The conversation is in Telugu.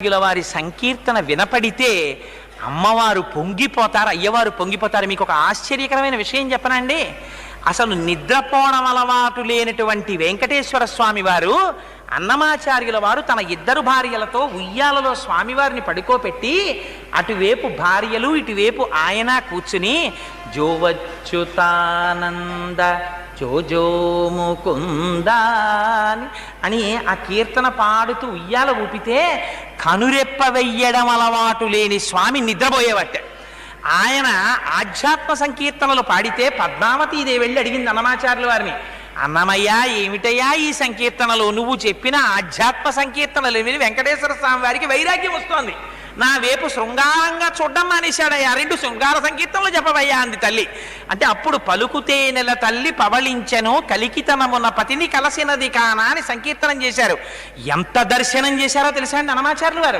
వారి సంకీర్తన వినపడితే అమ్మవారు పొంగిపోతారు, అయ్యవారు పొంగిపోతారు. మీకు ఒక ఆశ్చర్యకరమైన విషయం చెప్పనండి. అసలు నిద్రపోవడం అలవాటు లేనటువంటి వెంకటేశ్వర స్వామి వారు అన్నమాచార్యుల వారు తన ఇద్దరు భార్యలతో ఉయ్యాలలో స్వామివారిని పడుకోపెట్టి అటువైపు భార్యలు ఇటువైపు ఆయన కూర్చుని జోవచ్యుతానంద జోజో ముకుంద అని ఆ కీర్తన పాడుతూ ఉయ్యాల ఊపితే కనురెప్ప వెయ్యడం అలవాటు లేని స్వామి నిద్రపోయేవట్ట. ఆయన ఆధ్యాత్మ సంకీర్తనలు పాడితే పద్మావతీదేవి వెళ్ళి అడిగింది అన్నమాచార్యుల వారిని, అన్నమయ్య ఏమిటయ్యా ఈ సంకీర్తనలు, నువ్వు చెప్పిన ఆధ్యాత్మ సంకీర్తనలు విని వెంకటేశ్వర స్వామి వారికి వైరాగ్యం వస్తోంది, నా వైపు శృంగారంగా చూడ్డం మానేశాడయ్యా, రెండు శృంగార సంకీర్తనలు చెప్పవయ్యా అంది తల్లి. అంటే అప్పుడు పలుకుతే నెల తల్లి పవళించెను కలికితనమున పతిని కలసినది కానా అని సంకీర్తనం చేశారు. ఎంత దర్శనం చేశారో తెలుసా అండి అన్నమాచార్యులు వారు.